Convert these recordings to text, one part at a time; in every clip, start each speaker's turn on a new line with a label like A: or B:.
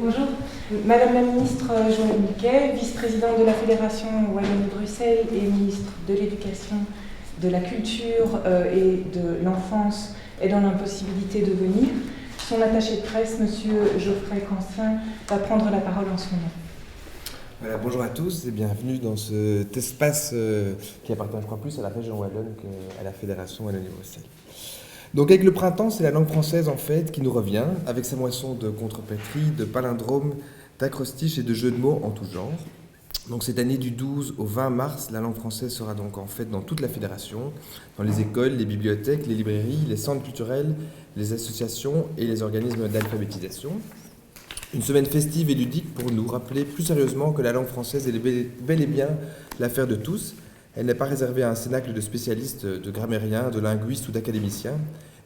A: Bonjour. Madame la ministre Joëlle Miquet, vice-présidente de la Fédération Wallonie-Bruxelles et ministre de l'Éducation, de la Culture et de l'Enfance, est dans l'impossibilité de venir. Son attaché de presse, monsieur Geoffrey Cancien, va prendre la parole en son nom.
B: Voilà, bonjour à tous et bienvenue dans cet espace qui appartient, je crois, plus à la région Wallonne qu'à la Fédération Wallonie-Bruxelles. Donc avec le printemps, c'est la langue française en fait qui nous revient, avec sa moisson de contrepétries, de palindromes, d'acrostiches et de jeux de mots en tout genre. Donc cette année du 12 au 20 mars, la langue française sera donc en fait dans toute la fédération, dans les écoles, les bibliothèques, les librairies, les centres culturels, les associations et les organismes d'alphabétisation. Une semaine festive et ludique pour nous rappeler plus sérieusement que la langue française est bel et bien l'affaire de tous. Elle n'est pas réservée à un cénacle de spécialistes, de grammairiens, de linguistes ou d'académiciens.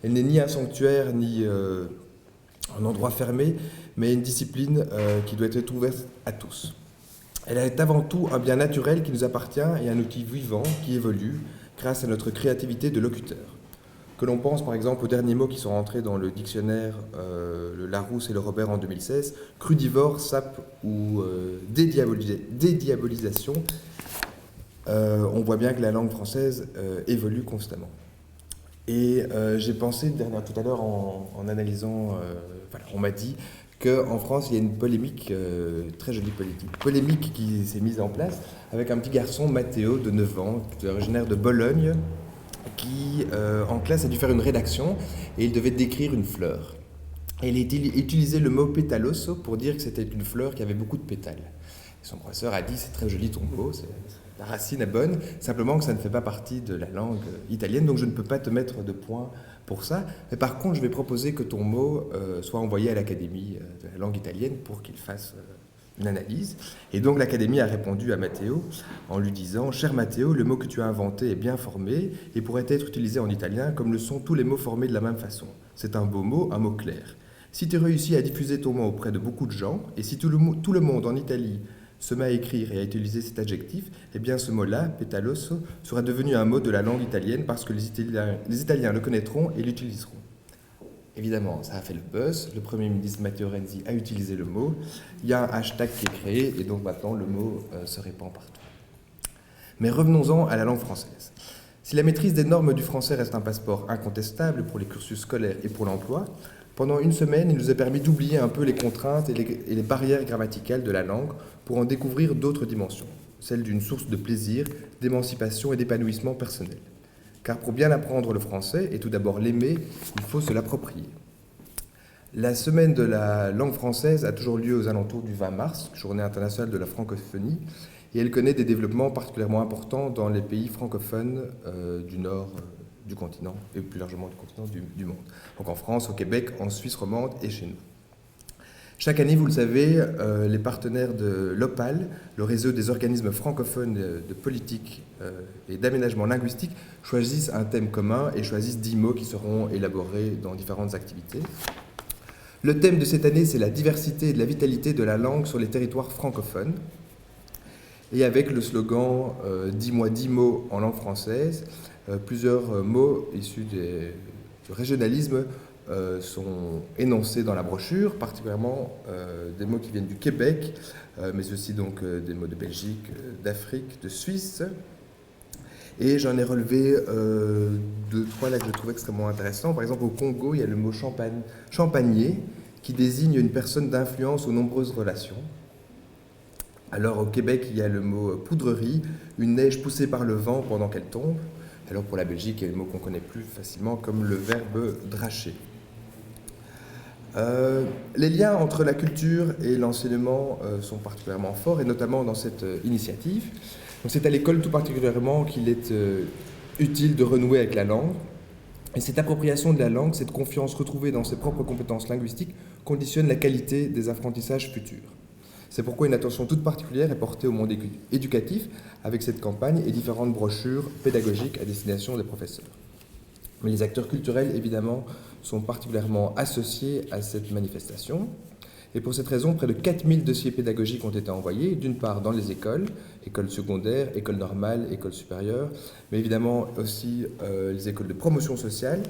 B: Elle n'est ni un sanctuaire, ni un endroit fermé, mais une discipline qui doit être ouverte à tous. Elle est avant tout un bien naturel qui nous appartient et un outil vivant qui évolue grâce à notre créativité de locuteur. Que l'on pense par exemple aux derniers mots qui sont rentrés dans le dictionnaire, le Larousse et le Robert en 2016, crudivore, sape ou dédiabolisation, on voit bien que la langue française évolue constamment. Et j'ai pensé tout à l'heure en analysant, on m'a dit qu'en France il y a une polémique, très jolie polémique qui s'est mise en place avec un petit garçon, Mathéo, de 9 ans, originaire de Bologne, qui en classe a dû faire une rédaction et il devait décrire une fleur. Et il a utilisé le mot pétaloso pour dire que c'était une fleur qui avait beaucoup de pétales. Et son professeur a dit c'est très joli ton mot, la racine est bonne, simplement que ça ne fait pas partie de la langue italienne, donc je ne peux pas te mettre de points pour ça. Mais par contre, je vais proposer que ton mot soit envoyé à l'Académie de la langue italienne pour qu'il fasse une analyse. Et donc l'Académie a répondu à Matteo en lui disant « Cher Matteo, le mot que tu as inventé est bien formé et pourrait être utilisé en italien comme le sont tous les mots formés de la même façon. C'est un beau mot, un mot clair. Si tu réussis à diffuser ton mot auprès de beaucoup de gens, et si tout le monde en Italie se met à écrire et à utiliser cet adjectif, eh bien ce mot-là, pétaloso, sera devenu un mot de la langue italienne parce que les Italiens le connaîtront et l'utiliseront. » Évidemment, ça a fait le buzz. Le Premier ministre Matteo Renzi a utilisé le mot. Il y a un hashtag qui est créé et donc maintenant le mot se répand partout. Mais revenons-en à la langue française. Si la maîtrise des normes du français reste un passeport incontestable pour les cursus scolaires et pour l'emploi, pendant une semaine, il nous a permis d'oublier un peu les contraintes et les barrières grammaticales de la langue pour en découvrir d'autres dimensions, celles d'une source de plaisir, d'émancipation et d'épanouissement personnel. Car pour bien apprendre le français, et tout d'abord l'aimer, il faut se l'approprier. La semaine de la langue française a toujours lieu aux alentours du 20 mars, journée internationale de la francophonie, et elle connaît des développements particulièrement importants dans les pays francophones du nord du continent, et plus largement du continent du monde. Donc en France, au Québec, en Suisse romande et chez nous. Chaque année, vous le savez, les partenaires de l'OPAL, le réseau des organismes francophones de politique et d'aménagement linguistique, choisissent un thème commun et choisissent 10 mots qui seront élaborés dans différentes activités. Le thème de cette année, c'est la diversité et de la vitalité de la langue sur les territoires francophones. Et avec le slogan « Dis-moi 10 mots en langue française », plusieurs mots issus du régionalisme sont énoncés dans la brochure, particulièrement des mots qui viennent du Québec, mais aussi donc des mots de Belgique, d'Afrique, de Suisse. Et j'en ai relevé 2-3 là que je trouve extrêmement intéressants. Par exemple, au Congo, il y a le mot champagner, qui désigne une personne d'influence aux nombreuses relations. Alors au Québec, il y a le mot poudrerie, une neige poussée par le vent pendant qu'elle tombe. Alors pour la Belgique, il y a le mot qu'on connaît plus facilement comme le verbe dracher. Les liens entre la culture et l'enseignement sont particulièrement forts, et notamment dans cette initiative. Donc c'est à l'école tout particulièrement qu'il est utile de renouer avec la langue. Et cette appropriation de la langue, cette confiance retrouvée dans ses propres compétences linguistiques, conditionne la qualité des apprentissages futurs. C'est pourquoi une attention toute particulière est portée au monde éducatif avec cette campagne et différentes brochures pédagogiques à destination des professeurs. Mais les acteurs culturels, évidemment, sont particulièrement associés à cette manifestation. Et pour cette raison, près de 4000 dossiers pédagogiques ont été envoyés, d'une part dans les écoles secondaires, écoles normales, écoles supérieures, mais évidemment aussi les écoles de promotion sociale,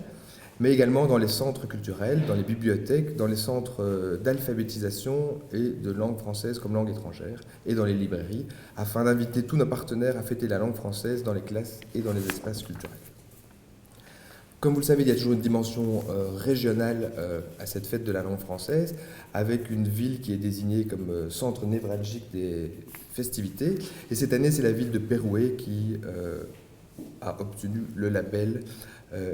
B: mais également dans les centres culturels, dans les bibliothèques, dans les centres d'alphabétisation et de langue française comme langue étrangère, et dans les librairies, afin d'inviter tous nos partenaires à fêter la langue française dans les classes et dans les espaces culturels. Comme vous le savez, il y a toujours une dimension régionale à cette fête de la langue française, avec une ville qui est désignée comme centre névralgique des festivités. Et cette année, c'est la ville de Pérouet qui a obtenu le label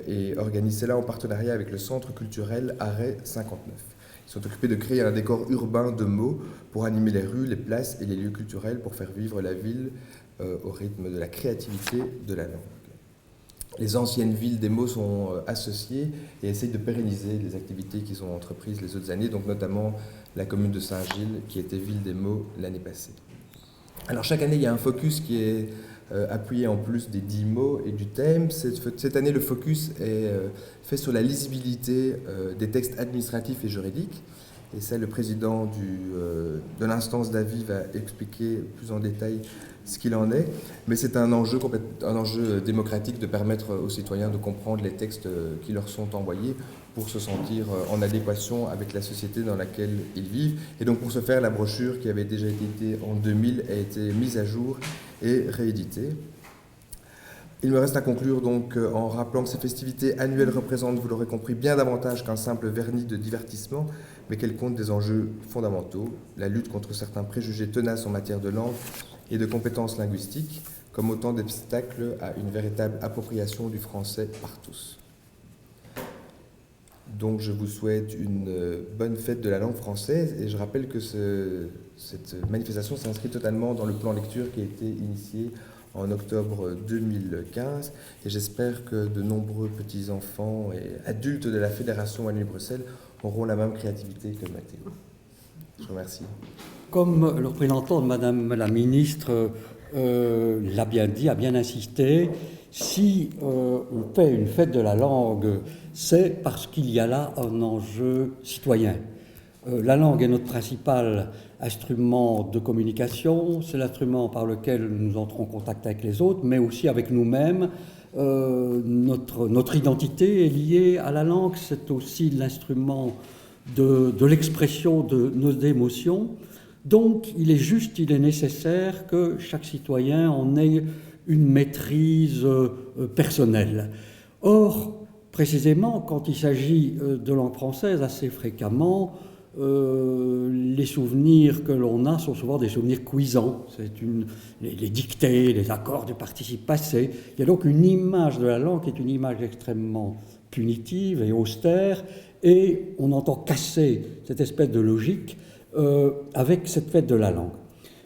B: et organise cela en partenariat avec le centre culturel Arrêt 59. Ils sont occupés de créer un décor urbain de mots pour animer les rues, les places et les lieux culturels pour faire vivre la ville au rythme de la créativité de la langue. Les anciennes villes des mots sont associées et essayent de pérenniser les activités qu'ils ont entreprises les autres années, donc notamment la commune de Saint-Gilles qui était ville des mots l'année passée. Alors chaque année, il y a un focus qui est appuyé en plus des 10 mots et du thème. Cette année, le focus est fait sur la lisibilité des textes administratifs et juridiques. Et ça, le président de l'instance d'avis va expliquer plus en détail ce qu'il en est. Mais c'est un enjeu démocratique de permettre aux citoyens de comprendre les textes qui leur sont envoyés pour se sentir en adéquation avec la société dans laquelle ils vivent. Et donc pour ce faire, la brochure qui avait déjà été éditée en 2000 a été mise à jour et rééditée. Il me reste à conclure donc en rappelant que ces festivités annuelles représentent, vous l'aurez compris, bien davantage qu'un simple vernis de divertissement, mais qu'elles comptent des enjeux fondamentaux, la lutte contre certains préjugés tenaces en matière de langue et de compétences linguistiques, comme autant d'obstacles à une véritable appropriation du français par tous. Donc je vous souhaite une bonne fête de la langue française et je rappelle que cette manifestation s'inscrit totalement dans le plan lecture qui a été initié en octobre 2015 et j'espère que de nombreux petits-enfants et adultes de la Fédération Wallonie-Bruxelles auront la même créativité que Mathéo. Je vous remercie.
C: Comme le représentant de Madame la Ministre l'a bien dit, a bien insisté, si on fait une fête de la langue, c'est parce qu'il y a là un enjeu citoyen. La langue est notre principal instrument de communication, c'est l'instrument par lequel nous entrons en contact avec les autres, mais aussi avec nous-mêmes. Notre identité est liée à la langue, c'est aussi l'instrument de l'expression de nos émotions. Donc il est juste, il est nécessaire que chaque citoyen en ait une maîtrise personnelle. Or, précisément, quand il s'agit de langue française, assez fréquemment, les souvenirs que l'on a sont souvent des souvenirs cuisants. C'est les dictées, les accords du participe passé. Il y a donc une image de la langue qui est une image extrêmement punitive et austère, et on entend casser cette espèce de logique avec cette fête de la langue.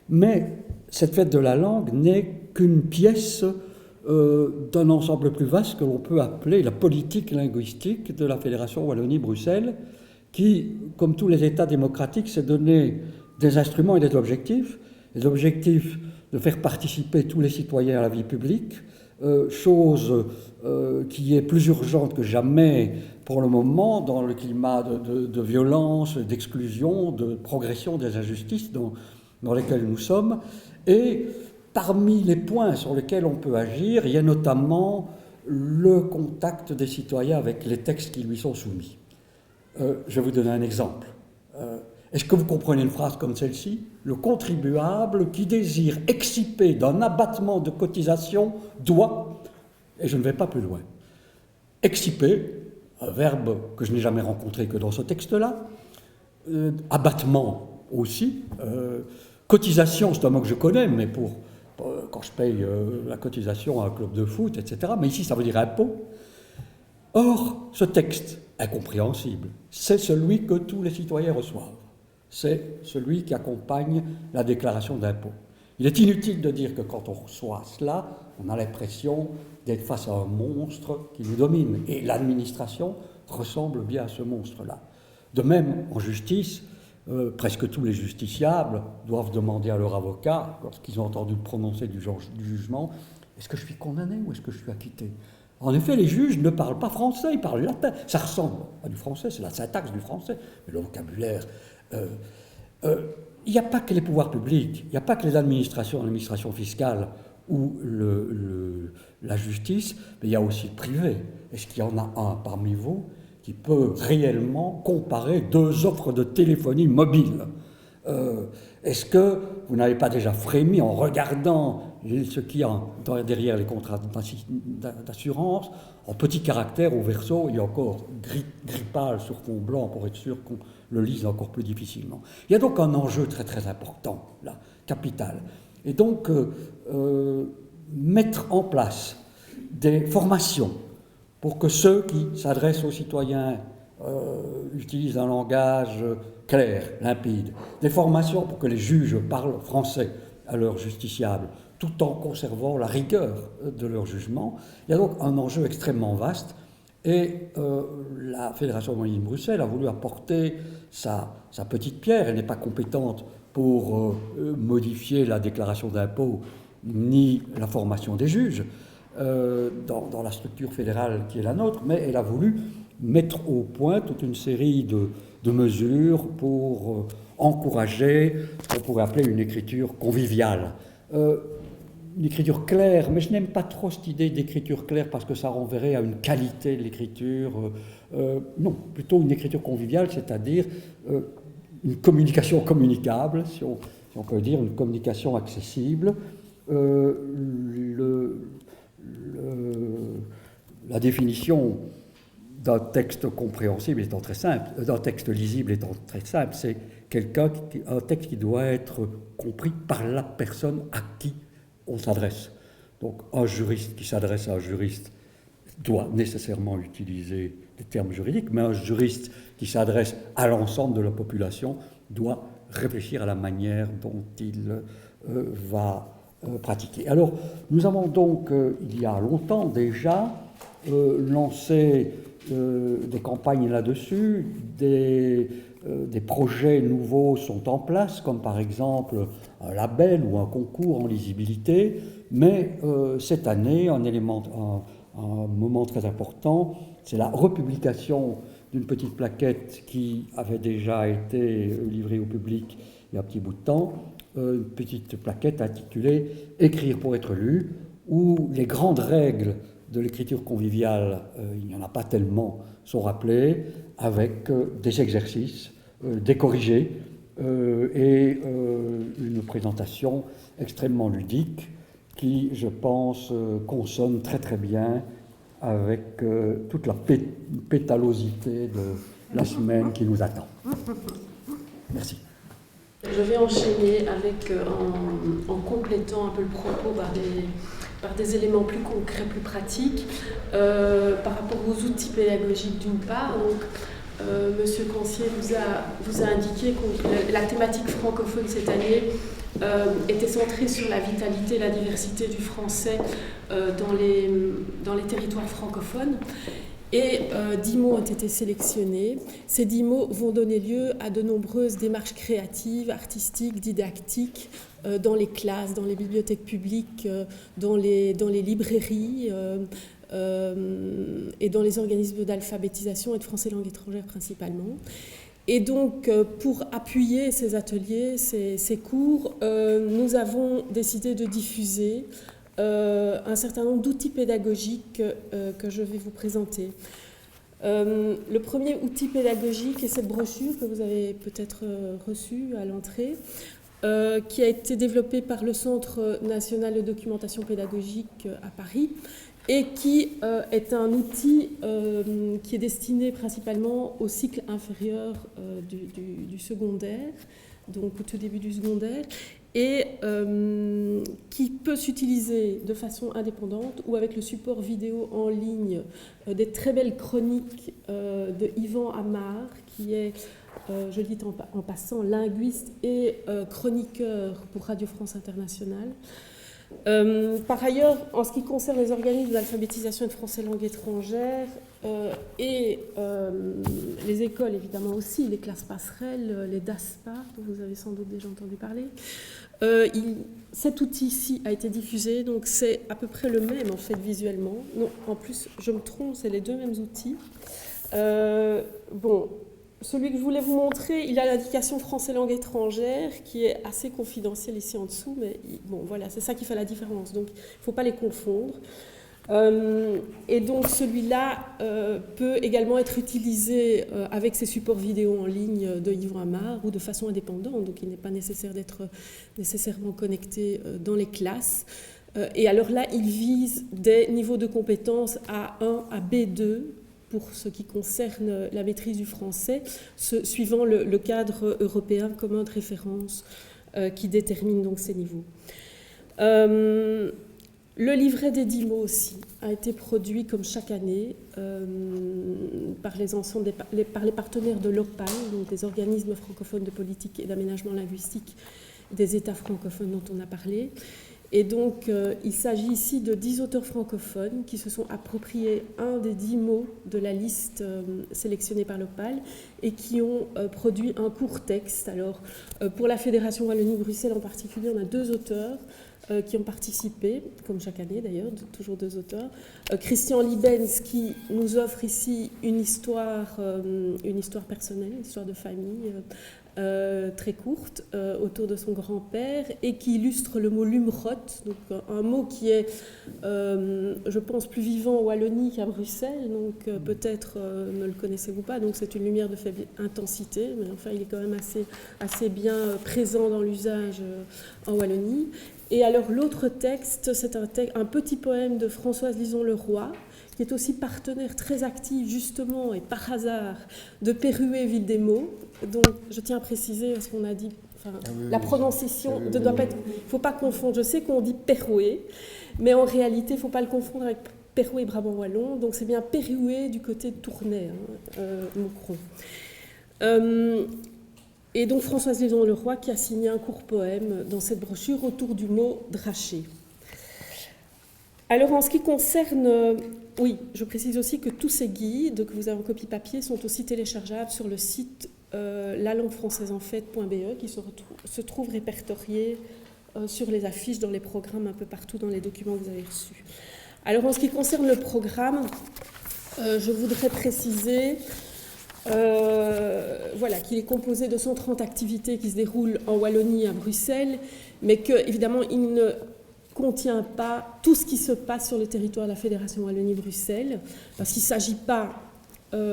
C: Mais cette fête de la langue n'est qu'une pièce d'un ensemble plus vaste que l'on peut appeler la politique linguistique de la Fédération Wallonie-Bruxelles, qui, comme tous les États démocratiques, s'est donné des instruments et des objectifs. Les objectifs de faire participer tous les citoyens à la vie publique, chose qui est plus urgente que jamais pour le moment dans le climat de violence, d'exclusion, de progression des injustices dans lesquelles nous sommes. Et parmi les points sur lesquels on peut agir, il y a notamment le contact des citoyens avec les textes qui lui sont soumis. Je vais vous donner un exemple. Est-ce que vous comprenez une phrase comme celle-ci ? Le contribuable qui désire exciper d'un abattement de cotisation doit, et je ne vais pas plus loin, exciper, un verbe que je n'ai jamais rencontré que dans ce texte-là, abattement aussi, cotisation, c'est un mot que je connais, mais quand je paye la cotisation à un club de foot, etc., mais ici ça veut dire impôt. Or, ce texte incompréhensible, c'est celui que tous les citoyens reçoivent. C'est celui qui accompagne la déclaration d'impôt. Il est inutile de dire que quand on reçoit cela, on a l'impression d'être face à un monstre qui nous domine. Et l'administration ressemble bien à ce monstre-là. De même, en justice, presque tous les justiciables doivent demander à leur avocat, lorsqu'ils ont entendu le prononcé du jugement, est-ce que je suis condamné ou est-ce que je suis acquitté ? En effet, les juges ne parlent pas français, ils parlent latin. Ça ressemble à du français, c'est la syntaxe du français, mais le vocabulaire. Il n'y a pas que les pouvoirs publics, il n'y a pas que les administrations fiscales ou la justice, mais il y a aussi le privé. Est-ce qu'il y en a un parmi vous qui peut réellement comparer 2 offres de téléphonie mobile? Est-ce que vous n'avez pas déjà frémi en regardant ce qu'il y a derrière les contrats d'assurance, en petit caractère au verso, il y a encore gris pâle sur fond blanc pour être sûr qu'on le lise encore plus difficilement. Il y a donc un enjeu très très important, là, capital. Et donc, mettre en place des formations pour que ceux qui s'adressent aux citoyens utilisent un langage clair, limpide, des formations pour que les juges parlent français à leurs justiciables, tout en conservant la rigueur de leur jugement. Il y a donc un enjeu extrêmement vaste, et la Fédération Wallonie-Bruxelles a voulu apporter sa petite pierre. Elle n'est pas compétente pour modifier la déclaration d'impôt ni la formation des juges dans la structure fédérale qui est la nôtre, mais elle a voulu mettre au point toute une série de mesures pour encourager ce qu'on pourrait appeler une écriture conviviale. Une écriture claire, mais je n'aime pas trop cette idée d'écriture claire parce que ça renverrait à une qualité de l'écriture. Non, plutôt une écriture conviviale, c'est-à-dire une communication communicable, si on peut dire, une communication accessible. La définition d'un texte compréhensible étant très simple, d'un texte lisible étant très simple, c'est un texte qui doit être compris par la personne à qui on s'adresse. Donc un juriste qui s'adresse à un juriste doit nécessairement utiliser des termes juridiques, mais un juriste qui s'adresse à l'ensemble de la population doit réfléchir à la manière dont il va pratiquer. Alors, nous avons donc, il y a longtemps déjà, lancé des campagnes là-dessus, des projets nouveaux sont en place, comme par exemple un label ou un concours en lisibilité, mais cette année, un moment très important, c'est la republication d'une petite plaquette qui avait déjà été livrée au public il y a un petit bout de temps, une petite plaquette intitulée « Écrire pour être lu », où les grandes règles de l'écriture conviviale, il n'y en a pas tellement, sont rappelées avec des exercices, des corrigés et une présentation extrêmement ludique qui, je pense, consonne très très bien avec toute la pétalosité de la semaine qui nous attend. Merci.
D: Je vais enchaîner avec, en complétant un peu le propos par des éléments plus concrets, plus pratiques, par rapport aux outils pédagogiques d'une part. Donc, Monsieur Cancier vous a indiqué que la thématique francophone cette année était centrée sur la vitalité et la diversité du français dans les territoires francophones. Et 10 mots ont été sélectionnés. Ces 10 mots vont donner lieu à de nombreuses démarches créatives, artistiques, didactiques, dans les classes, dans les bibliothèques publiques, dans les librairies et dans les organismes d'alphabétisation et de français langue étrangère principalement. Et donc, pour appuyer ces ateliers, ces cours, nous avons décidé de diffuser un certain nombre d'outils pédagogiques que je vais vous présenter. Le premier outil pédagogique est cette brochure que vous avez peut-être reçue à l'entrée, qui a été développée par le Centre national de documentation pédagogique à Paris et qui est un outil qui est destiné principalement au cycle inférieur du secondaire, donc au tout début du secondaire, et qui peut s'utiliser de façon indépendante ou avec le support vidéo en ligne des très belles chroniques de Yvan Amar, qui est, je le dis en passant, linguiste et chroniqueur pour Radio France Internationale. Par ailleurs, en ce qui concerne les organismes d'alphabétisation et de français langue étrangère et les écoles évidemment aussi, les classes passerelles, les DASPA, dont vous avez sans doute déjà entendu parler, cet outil-ci a été diffusé, donc c'est à peu près le même en fait visuellement. Non, en plus, je me trompe, c'est les deux mêmes outils. celui que je voulais vous montrer, il a l'indication français langue étrangère, qui est assez confidentielle ici en dessous, mais bon, voilà, c'est ça qui fait la différence. Donc, il ne faut pas les confondre. Et donc, celui-là peut également être utilisé avec ces supports vidéo en ligne de Yvon Amar ou de façon indépendante. Donc, il n'est pas nécessaire d'être nécessairement connecté dans les classes. Et alors là, il vise des niveaux de compétences A1 à B2 pour ce qui concerne la maîtrise du français, suivant le cadre européen commun de référence qui détermine donc ces niveaux. Le livret des 10 mots aussi a été produit comme chaque année par les partenaires de l'OPAL, donc des organismes francophones de politique et d'aménagement linguistique des États francophones dont on a parlé. Et donc, il s'agit ici de 10 auteurs francophones qui se sont appropriés un des 10 mots de la liste sélectionnée par l'OPAL et qui ont produit un court texte. Alors, pour la Fédération Wallonie-Bruxelles en particulier, on a 2 auteurs qui ont participé, comme chaque année d'ailleurs, toujours 2 auteurs. Christian Libens qui nous offre ici une histoire personnelle, une histoire de famille, très courte autour de son grand-père et qui illustre le mot lumrot, donc un mot qui est, je pense, plus vivant en Wallonie qu'à Bruxelles, donc peut-être ne le connaissez-vous pas, donc c'est une lumière de faible intensité, mais enfin il est quand même assez bien présent dans l'usage en Wallonie. Et alors l'autre texte, c'est un petit poème de Françoise Lison-Leroy, qui est aussi partenaire très actif, justement, et par hasard, de Perruet Ville des Mots. Donc, je tiens à préciser, parce qu'on a dit, la prononciation ne doit pas être... Il ne faut pas confondre. Je sais qu'on dit Perruet, mais en réalité, il ne faut pas le confondre avec Perruet Brabant Wallon. Donc, c'est bien Perruet du côté de Tournai, Moucron. Et donc, Françoise Lison-Leroy qui a signé un court poème dans cette brochure autour du mot draché. Alors, en ce qui concerne... Oui, je précise aussi que tous ces guides que vous avez en copie papier sont aussi téléchargeables sur le site lalanguefrancaisenfait.be qui se trouve répertorié sur les affiches, dans les programmes, un peu partout dans les documents que vous avez reçus. Alors, en ce qui concerne le programme, je voudrais préciser qu'il est composé de 130 activités qui se déroulent en Wallonie et à Bruxelles, mais que, évidemment, il ne contient pas tout ce qui se passe sur le territoire de la Fédération Wallonie-Bruxelles, parce qu'il ne s'agit pas,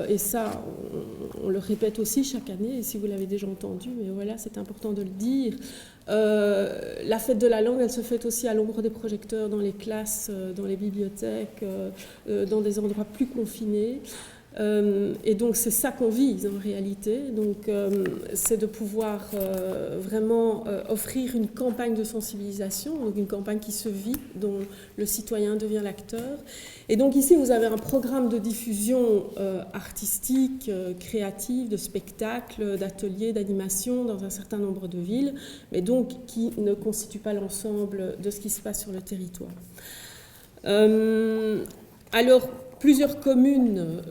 D: et ça on le répète aussi chaque année, et si vous l'avez déjà entendu, mais voilà, c'est important de le dire, la fête de la langue, elle se fait aussi à l'ombre des projecteurs dans les classes, dans les bibliothèques, dans des endroits plus confinés. Et donc c'est ça qu'on vise en réalité, donc c'est de pouvoir vraiment offrir une campagne de sensibilisation, donc une campagne qui se vit, dont le citoyen devient l'acteur. Et donc ici vous avez un programme de diffusion artistique, créative, de spectacles, d'ateliers, d'animation dans un certain nombre de villes, mais donc qui ne constitue pas l'ensemble de ce qui se passe sur le territoire. Alors, plusieurs communes,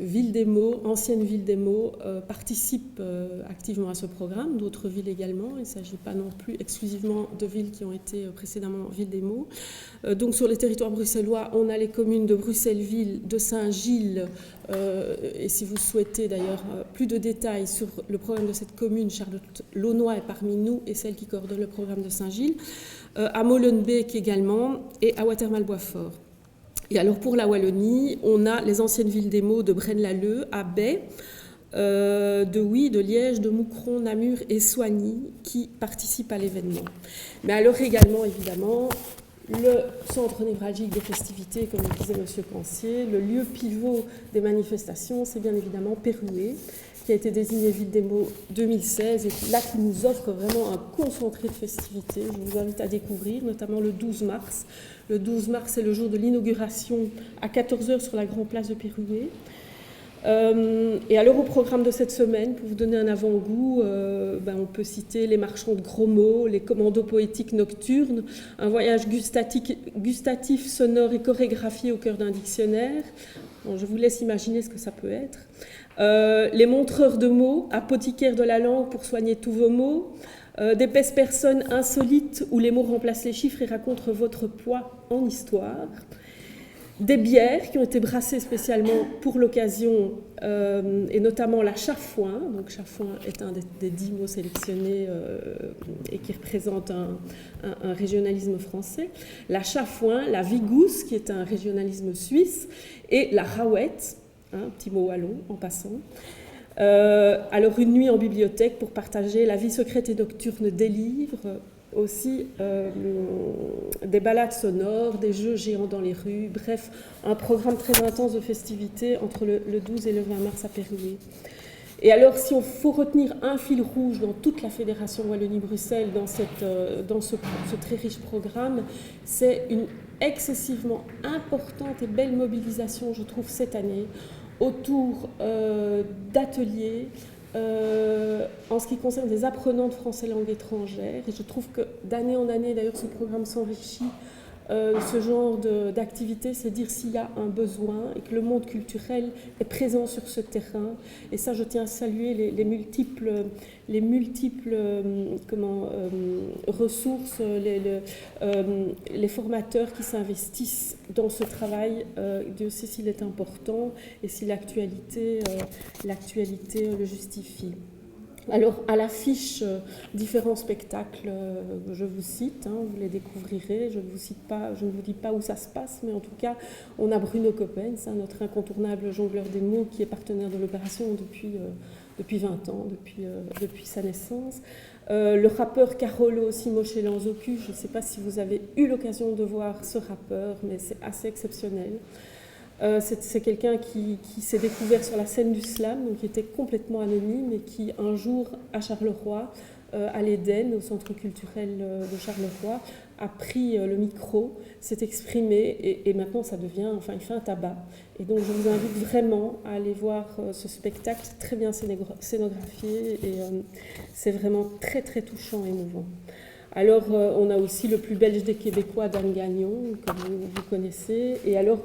D: villes des mots, anciennes villes des mots, participent activement à ce programme, d'autres villes également. Il ne s'agit pas non plus exclusivement de villes qui ont été précédemment villes des mots. Donc sur les territoires bruxellois, on a les communes de Bruxelles-Ville, de Saint-Gilles, et si vous souhaitez d'ailleurs plus de détails sur le programme de cette commune, Charlotte Launois est parmi nous et celle qui coordonne le programme de Saint-Gilles, à Molenbeek également et à Watermal-Boisfort. Et alors pour la Wallonie, on a les anciennes villes des mots de Braine-l'Alleud, à Baie, de Huy, de Liège, de Moucron, Namur et Soigny qui participent à l'événement. Mais alors également, évidemment, le centre névralgique des festivités, comme le disait M. Pensier, le lieu pivot des manifestations, c'est bien évidemment Perruet, qui a été désigné ville des mots 2016 et là qui nous offre vraiment un concentré de festivités. Je vous invite à découvrir, notamment le 12 mars. Le 12 mars, c'est le jour de l'inauguration à 14h sur la grande place de Perruet. Et alors au programme de cette semaine, pour vous donner un avant-goût, on peut citer les marchands de gros mots, les commandos poétiques nocturnes, un voyage gustatif, sonore et chorégraphié au cœur d'un dictionnaire. Bon, je vous laisse imaginer ce que ça peut être. Les montreurs de mots, apothicaires de la langue pour soigner tous vos mots, d'épaisses personnes insolites où les mots remplacent les chiffres et racontent votre poids en histoire. des bières qui ont été brassées spécialement pour l'occasion, et notamment la Chafouin. Donc Chafouin est un des 10 mots sélectionnés et qui représente un régionalisme français. La Chafouin, la Vigousse, qui est un régionalisme suisse, et la Rawette, un petit mot wallon en passant. Alors une nuit en bibliothèque pour partager la vie secrète et nocturne des livres, aussi des balades sonores, des jeux géants dans les rues, bref, un programme très intense de festivités entre le 12 et le 20 mars à Périgueux. Et alors, si on faut retenir un fil rouge dans toute la Fédération Wallonie-Bruxelles, dans ce très riche programme, c'est une excessivement importante et belle mobilisation, je trouve, cette année, autour d'ateliers, en ce qui concerne les apprenants de français langue étrangère. Et je trouve que d'année en année, d'ailleurs, ce programme s'enrichit. Ce genre d'activité, c'est dire s'il y a un besoin et que le monde culturel est présent sur ce terrain. Et ça, je tiens à saluer les multiples ressources, les formateurs qui s'investissent dans ce travail. Dieu sait s'il est important et si l'actualité le justifie. Alors, à l'affiche, différents spectacles, je vous cite, vous les découvrirez, je ne vous dis pas où ça se passe, mais en tout cas, on a Bruno Coppens, notre incontournable jongleur des mots, qui est partenaire de l'opération depuis 20 ans, depuis sa naissance. Le rappeur Carolo Simochelanzoku, je ne sais pas si vous avez eu l'occasion de voir ce rappeur, mais c'est assez exceptionnel. C'est quelqu'un qui s'est découvert sur la scène du slam, donc qui était complètement anonyme et qui, un jour, à Charleroi, à l'Éden, au centre culturel de Charleroi, a pris le micro, s'est exprimé et maintenant ça devient, il fait un tabac. Et donc je vous invite vraiment à aller voir ce spectacle, très bien scénographié et c'est vraiment très très touchant et émouvant. Alors on a aussi le plus belge des Québécois, Dan Gagnon, que vous connaissez, et alors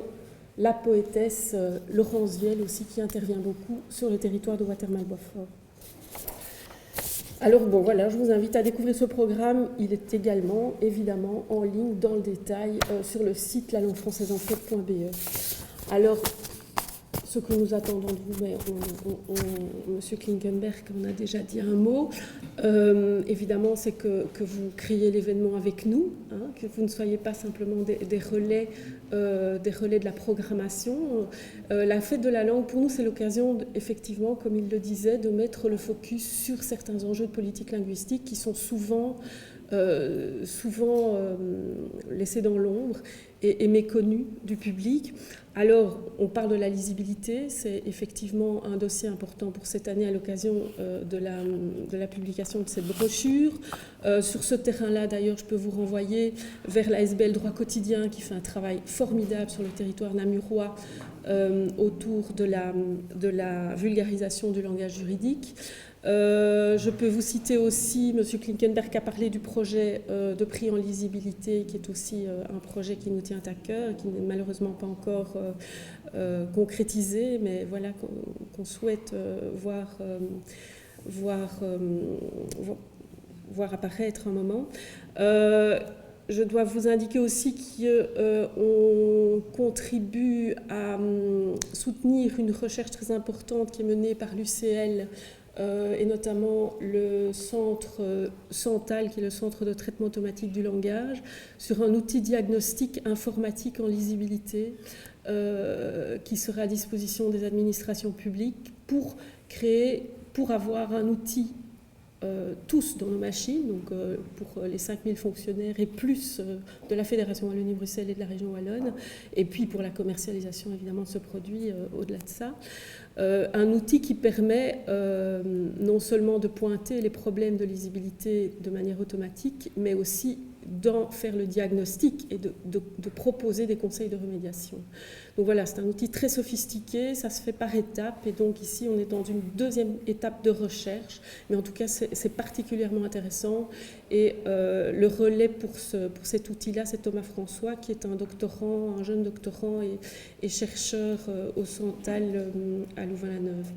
D: la poétesse Laurence Vielle aussi, qui intervient beaucoup sur le territoire de Watermal-Boisfort. Alors bon, voilà, je vous invite à découvrir ce programme. Il est également, évidemment, en ligne, dans le détail, sur le site lalanguefrançaisenfait.be. Alors, ce que nous attendons de vous, mais M. Klinkenberg en a déjà dit un mot, évidemment, c'est que vous créiez l'événement avec nous, que vous ne soyez pas simplement des relais de la programmation. La fête de la langue, pour nous, c'est l'occasion, effectivement, comme il le disait, de mettre le focus sur certains enjeux de politique linguistique qui sont souvent laissés dans l'ombre et méconnus du public. Alors, on parle de la lisibilité, c'est effectivement un dossier important pour cette année à l'occasion de la publication de cette brochure. Sur ce terrain-là, d'ailleurs, je peux vous renvoyer vers l'ASBL Droit Quotidien qui fait un travail formidable sur le territoire namurois autour de la vulgarisation du langage juridique. Je peux vous citer aussi, M. Klinkenberg a parlé du projet de prix en lisibilité, qui est aussi un projet qui nous tient à cœur, qui n'est malheureusement pas encore concrétisé, mais voilà, qu'on souhaite voir apparaître un moment. Je dois vous indiquer aussi qu'on contribue à soutenir une recherche très importante qui est menée par l'UCL, et notamment le centre Cental, qui est le centre de traitement automatique du langage, sur un outil diagnostic informatique en lisibilité qui sera à disposition des administrations publiques pour avoir un outil tous dans nos machines, donc pour les 5000 fonctionnaires et plus de la Fédération Wallonie-Bruxelles et de la région Wallonne, et puis pour la commercialisation évidemment de ce produit au-delà de ça. Un outil qui permet non seulement de pointer les problèmes de lisibilité de manière automatique, mais aussi d'en faire le diagnostic et de proposer des conseils de remédiation. Donc voilà, c'est un outil très sophistiqué, ça se fait par étapes, et donc ici on est dans une deuxième étape de recherche, mais en tout cas c'est particulièrement intéressant. Et le relais pour cet outil-là, c'est Thomas François, qui est un jeune doctorant et chercheur au Cental à Louvain-la-Neuve.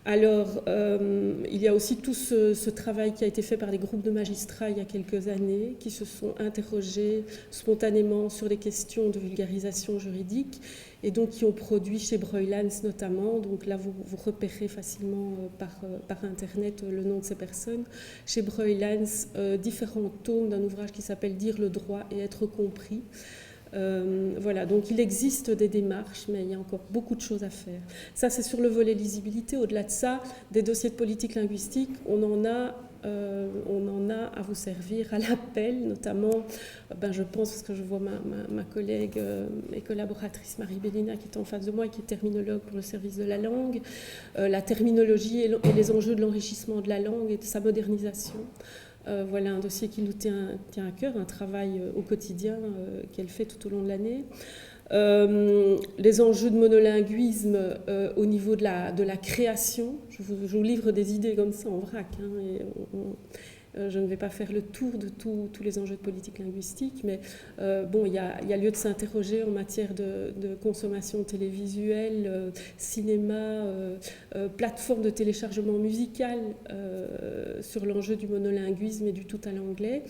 D: Alors, il y a aussi tout ce travail qui a été fait par des groupes de magistrats il y a quelques années, qui se sont interrogés spontanément sur les questions de vulgarisation juridique, et donc qui ont produit chez Breuilhans notamment, donc là vous repérez facilement par Internet le nom de ces personnes, chez Breuilhans, différents tomes d'un ouvrage qui s'appelle « Dire le droit et être compris ». Voilà, donc il existe des démarches, mais il y a encore beaucoup de choses à faire. Ça, c'est sur le volet lisibilité. Au-delà de ça, des dossiers de politique linguistique, on en a à vous servir à l'appel, notamment, je pense, parce que je vois ma collègue et collaboratrice Marie Bellina qui est en face de moi et qui est terminologue pour le service de la langue, la terminologie et les enjeux de l'enrichissement de la langue et de sa modernisation. Voilà un dossier qui nous tient à cœur, un travail au quotidien qu'elle fait tout au long de l'année. Les enjeux de monolinguisme au niveau de la création. Je vous livre des idées comme ça en vrac, hein, et je ne vais pas faire le tour de tous les enjeux de politique linguistique, mais il y a lieu de s'interroger en matière de consommation télévisuelle, cinéma, plateforme de téléchargement musical sur l'enjeu du monolinguisme et du tout à l'anglais.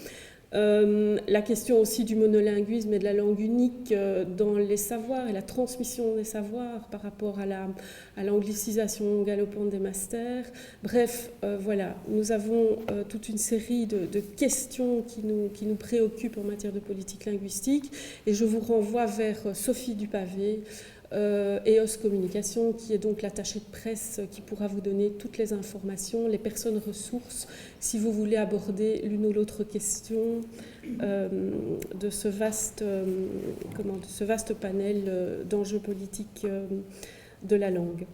D: La question aussi du monolinguisme et de la langue unique dans les savoirs et la transmission des savoirs par rapport à l'anglicisation galopante des masters. Bref, voilà, nous avons toute une série de questions qui nous préoccupent en matière de politique linguistique, et je vous renvoie vers Sophie Dupavé, EOS Communication, qui est donc l'attachée de presse qui pourra vous donner toutes les informations, les personnes ressources, si vous voulez aborder l'une ou l'autre question de ce vaste panel d'enjeux politiques de la langue.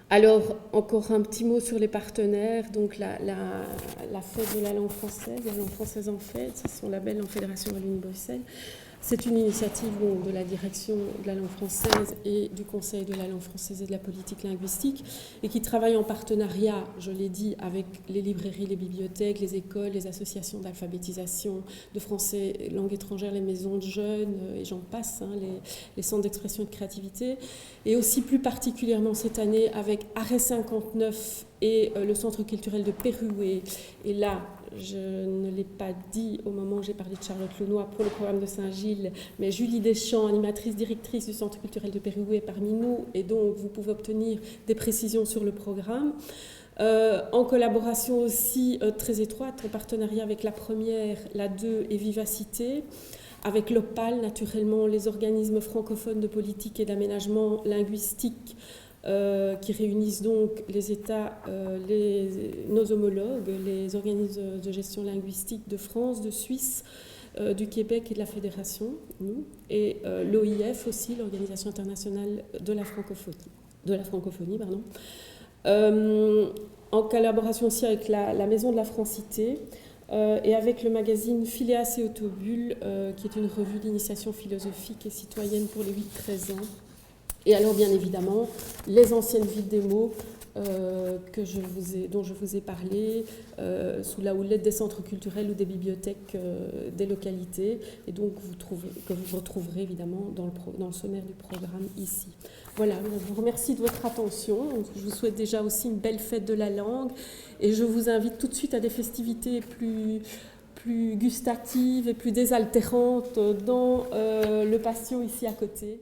D: Alors, encore un petit mot sur les partenaires. Donc, la fête de la langue française en fête, c'est son label en Fédération Wallonie-Bruxelles. C'est une initiative de la direction de la langue française et du Conseil de la langue française et de la politique linguistique, et qui travaille en partenariat, je l'ai dit, avec les librairies, les bibliothèques, les écoles, les associations d'alphabétisation de français, langue étrangère, les maisons de jeunes, et j'en passe, hein, les centres d'expression et de créativité, et aussi plus particulièrement cette année avec Arrêt 59 et le Centre culturel de Pérouet. Et là, je ne l'ai pas dit au moment où j'ai parlé de Charlotte Launois pour le programme de Saint-Gilles, mais Julie Deschamps, animatrice directrice du Centre culturel de Pérouet, est parmi nous, et donc vous pouvez obtenir des précisions sur le programme. En collaboration aussi très étroite, en partenariat avec la première, la 2 et Vivacité, avec l'OPAL, naturellement, les organismes francophones de politique et d'aménagement linguistique, qui réunissent donc les États, nos homologues, les organismes de gestion linguistique de France, de Suisse, du Québec et de la Fédération, nous, et l'OIF aussi, l'Organisation internationale de la francophonie, en collaboration aussi avec la Maison de la Francité, et avec le magazine Phileas et Autobule, qui est une revue d'initiation philosophique et citoyenne pour les 8-13 ans. Et alors, bien évidemment, les anciennes villes des mots dont je vous ai parlé, sous la houlette des centres culturels ou des bibliothèques des localités, et donc que vous retrouverez évidemment dans le sommaire du programme ici. Voilà, je vous remercie de votre attention. Je vous souhaite déjà aussi une belle fête de la langue, et je vous invite tout de suite à des festivités plus gustatives et plus désaltérantes dans le patio ici à côté.